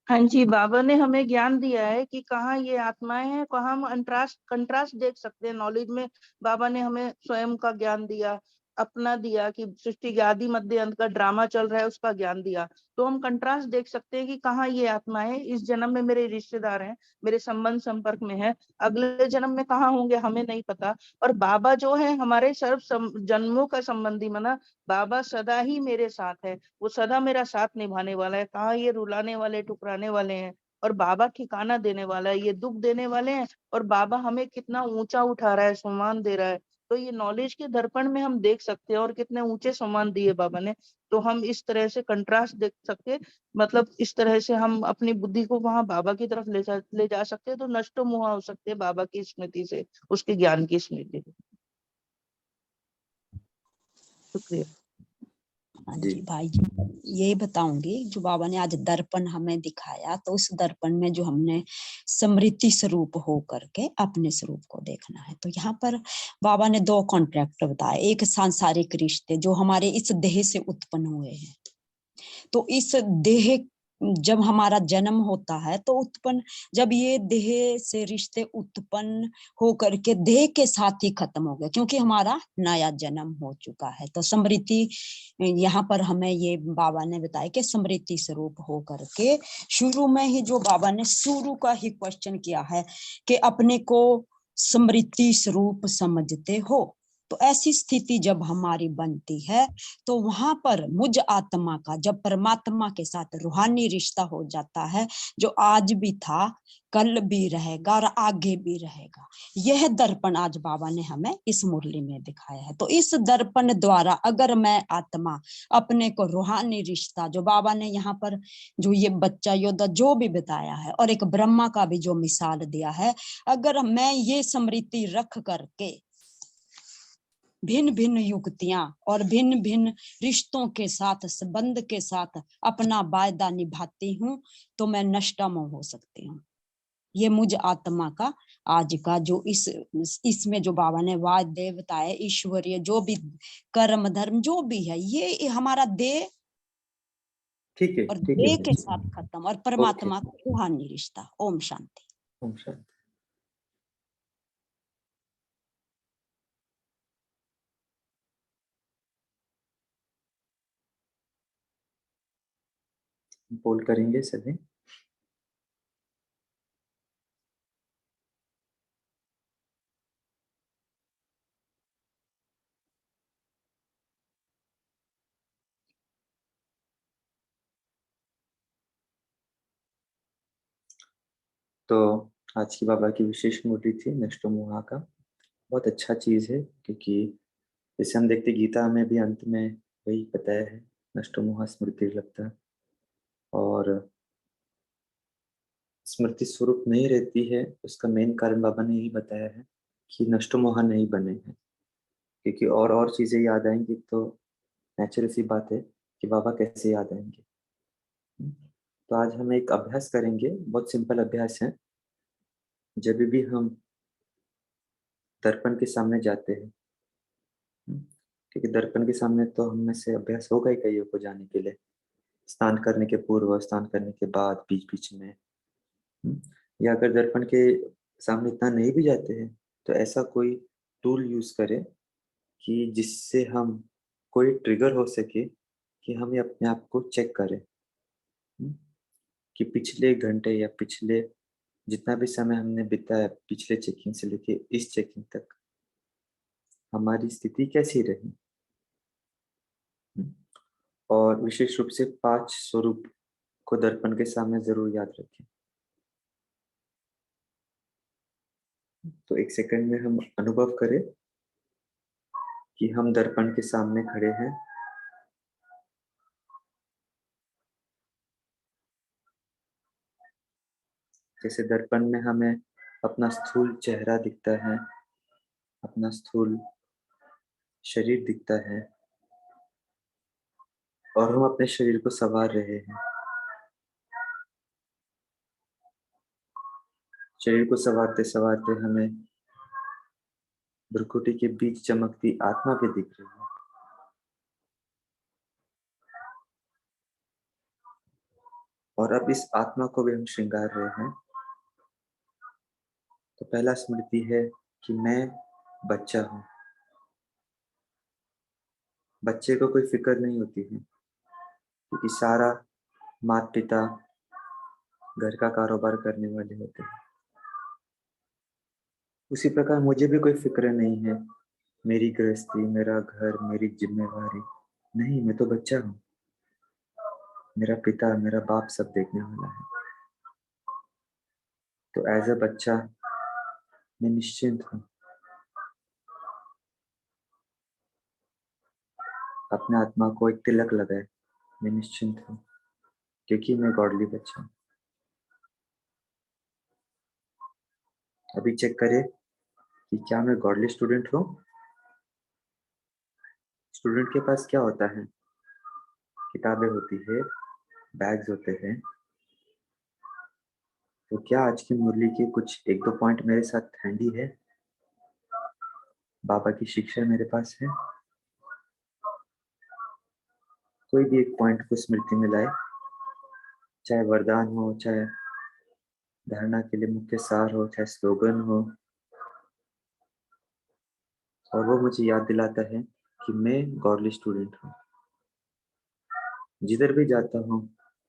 हाँ जी, बाबा ने हमें ज्ञान दिया है कि कहाँ ये आत्माएं हैं, कहाँ हम कंट्रास्ट देख सकते हैं नॉलेज में। बाबा ने हमें स्वयं का ज्ञान दिया, अपना दिया कि सृष्टि के आदि मध्य अंत का ड्रामा चल रहा है, उसका ज्ञान दिया। तो हम कंट्रास्ट देख सकते हैं कि कहाँ ये आत्माएं इस जन्म में मेरे रिश्तेदार हैं, मेरे संबंध संपर्क में है, अगले जन्म में कहाँ होंगे हमें नहीं पता। और बाबा जो है हमारे सर्व जन्मों का संबंधी, माना बाबा सदा ही मेरे साथ है, वो सदा मेरा साथ निभाने वाला है। कहाँ ये रुलाने वाले टुकराने वाले हैं, और बाबा ठिकाना देने वाला है, ये दुख देने वाले हैं, और बाबा हमें कितना ऊंचा उठा रहा है, सम्मान दे रहा है। तो ये नॉलेज के दर्पण में हम देख सकते हैं और कितने ऊंचे सम्मान दिए बाबा ने। तो हम इस तरह से कंट्रास्ट देख सकते, मतलब इस तरह से हम अपनी बुद्धि को वहां बाबा की तरफ ले जा सकते हैं, तो नष्टो मोह हो सकते हैं बाबा की स्मृति से, उसके ज्ञान की स्मृति से। शुक्रिया। हाँ जी। जी भाई जी, यही बताऊंगी जो बाबा ने आज दर्पण हमें दिखाया, तो उस दर्पण में जो हमने स्मृति स्वरूप हो करके अपने स्वरूप को देखना है। तो यहाँ पर बाबा ने 2 कॉन्ट्रैक्ट बताए, एक सांसारिक रिश्ते जो हमारे इस देह से उत्पन्न हुए हैं। तो इस देह जब हमारा जन्म होता है तो उत्पन्न, जब ये देह से रिश्ते उत्पन्न हो करके देह के साथ ही खत्म हो गए, क्योंकि हमारा नया जन्म हो चुका है। तो स्मृति यहाँ पर हमें ये बाबा ने बताया कि स्मृति स्वरूप हो करके, शुरू में ही जो बाबा ने शुरू का ही क्वेश्चन किया है कि अपने को स्मृति स्वरूप समझते हो। तो ऐसी स्थिति जब हमारी बनती है तो वहां पर मुझ आत्मा का जब परमात्मा के साथ रूहानी रिश्ता हो जाता है, जो आज भी था, कल भी रहेगा और आगे भी रहेगा। यह दर्पण आज बाबा ने हमें इस मुरली में दिखाया है। तो इस दर्पण द्वारा अगर मैं आत्मा अपने को रूहानी रिश्ता, जो बाबा ने यहाँ पर जो ये बच्चा योद्धा जो भी बताया है, और एक ब्रह्मा का भी जो मिसाल दिया है, अगर मैं ये स्मृति रख करके भिन्न भिन्न युक्तियां और भिन्न भिन्न रिश्तों के साथ, संबंध के साथ अपना वायदा निभाती हूँ, तो मैं नष्टमो हो सकती हूँ। ये मुझ आत्मा का आज का जो इसमें जो बाबा ने वाद्य बताया, ईश्वरीय जो भी कर्म धर्म जो भी है, ये हमारा देह ठीक है, और ठीक देह है। के साथ खत्म, और परमात्मा का रूहानी रिश्ता। ओम शांति। ओम शांति। बोल करेंगे सभी। तो आज की बाबा की विशेष मूर्ति थी नष्टो मोहा का। बहुत अच्छा चीज है, क्योंकि जैसे हम देखते गीता में भी अंत में वही बताया है, नष्टो मोहा स्मृति लगता। और स्मृति स्वरूप नहीं रहती है, उसका मेन कारण बाबा ने यही बताया है कि नष्टो मोहा नहीं बने हैं। क्योंकि और चीजें याद आएंगी तो नेचुरल सी बात है कि बाबा कैसे याद आएंगे। तो आज हम एक अभ्यास करेंगे, बहुत सिंपल अभ्यास है। जब भी हम दर्पण के सामने जाते हैं, क्योंकि दर्पण के सामने तो हम में से अभ्यास होगा ही कईयों को जाने के लिए, स्नान करने के पूर्व, स्नान करने के बाद, बीच बीच में। या अगर दर्पण के सामने इतना नहीं भी जाते हैं तो ऐसा कोई टूल यूज करें कि जिससे हम कोई ट्रिगर हो सके कि हम ये अपने आप को चेक करें कि पिछले घंटे या पिछले जितना भी समय हमने बिताया, पिछले चेकिंग से लेके इस चेकिंग तक हमारी स्थिति कैसी रही। और विशेष रूप से 5 स्वरूप को दर्पण के सामने जरूर याद रखें। तो 1 सेकंड में हम अनुभव करें कि हम दर्पण के सामने खड़े हैं। जैसे दर्पण में हमें अपना स्थूल चेहरा दिखता है, अपना स्थूल शरीर दिखता है, और हम अपने शरीर को संवार रहे हैं। शरीर को संवारते संवारते हमें भ्रुकुटी के बीच चमकती आत्मा भी दिख रही है। और अब इस आत्मा को भी हम श्रृंगार रहे हैं। तो पहला स्मृति है कि मैं बच्चा हूँ। बच्चे को कोई फिक्र नहीं होती है, क्योंकि सारा माता पिता घर का कारोबार करने वाले होते हैं। उसी प्रकार मुझे भी कोई फिक्र नहीं है, मेरी गृहस्थी, मेरा घर, मेरी जिम्मेवारी नहीं। मैं तो बच्चा हूँ, मेरा पिता, मेरा बाप सब देखने वाला है। तो एज अ बच्चा मैं निश्चिंत हूँ। अपने आत्मा को एक तिलक लगाए, मैं निश्चिंत हूँ क्योंकि मैं गॉडली बच्चा हूँ। अभी चेक करें कि क्या मैं गॉडली स्टूडेंट हूँ। स्टूडेंट के पास क्या होता है? किताबें होती है, बैग्स होते हैं। तो क्या आज की मुरली के कुछ 1-2 पॉइंट मेरे साथ हैंडी है? बाबा की शिक्षा मेरे पास है। कोई भी एक पॉइंट को स्मृति में लाए, चाहे वरदान हो, चाहे धारणा के लिए मुख्य सार हो, चाहे स्लोगन हो, और वो मुझे याद दिलाता है कि मैं गॉडली स्टूडेंट हूँ। जिधर भी जाता हूँ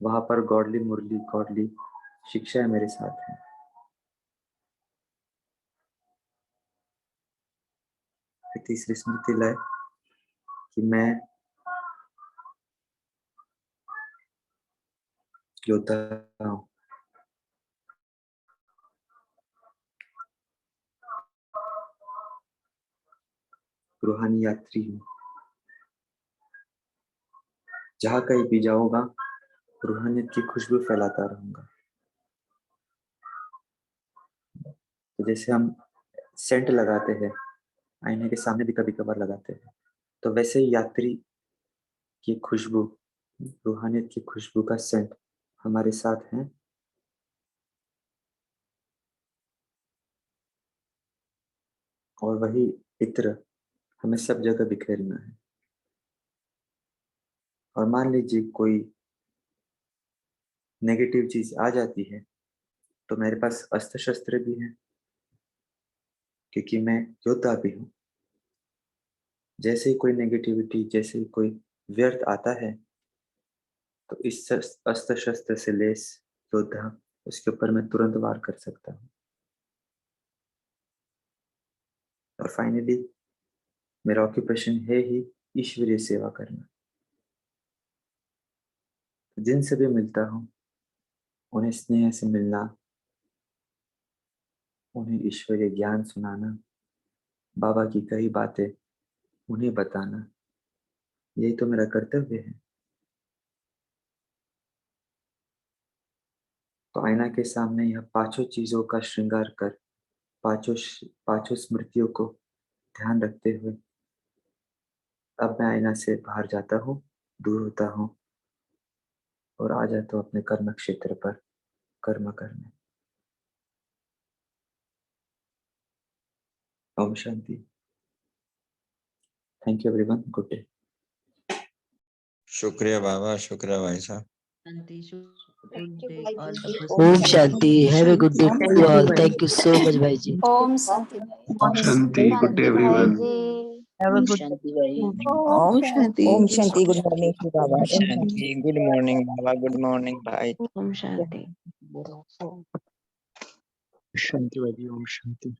वहां पर गॉडली मुरली, गॉडली शिक्षा मेरे साथ है। तीसरी स्मृति लाए कि मैं योद्धा हूँ। रूहानी यात्री हूँ। जहाँ कहीं भी जाऊंगा रूहानियत की खुशबू फैलाता रहूंगा। तो जैसे हम सेंट लगाते हैं, आईने के सामने भी कभी कभार लगाते हैं, तो वैसे ही यात्री की खुशबू, रूहानियत की खुशबू का सेंट हमारे साथ है। और वही इत्र हमें सब जगह बिखेरना है। और मान लीजिए कोई नेगेटिव चीज आ जाती है तो मेरे पास अस्त्र शस्त्र भी है क्योंकि मैं योद्धा भी हूँ। जैसे ही कोई नेगेटिविटी, जैसे ही कोई व्यर्थ आता है तो इस अस्त्र शस्त्र से लेस योद्धा, उसके ऊपर मैं तुरंत वार कर सकता हूँ। और फाइनली मेरा ऑक्यूपेशन है ही ईश्वरीय सेवा करना। जिनसे भी मिलता हूँ उन्हें स्नेह से मिलना, उन्हें ईश्वरीय ज्ञान सुनाना, बाबा की कई बातें उन्हें बताना, यही तो मेरा कर्तव्य है। तो आईना के सामने यह पांचों चीजों का श्रृंगार कर, पांचों स्मृतियों को ध्यान रखते हुए अब मैं आईना से बाहर जाता हूँ, दूर होता हूँ और आ जाता हूँ अपने कर्म क्षेत्र पर कर्म करने। ओम शांति। Thank you everyone, good day. शुक्रिया बाबा, शुक्रिया भाई साहब। ओम शांति। Have a good day to all. Thank you so much भाई जी। ओम शांति भाई। शांति, गुड डे एवरीवन। ओम शांति भाई। ओम शांति। ओम शांति। गुड मॉर्निंग श्री बाबा। शांति, गुड मॉर्निंग बाबा, गुड मॉर्निंग भाई। ओम शांति। शांति भाई, ओम शांति।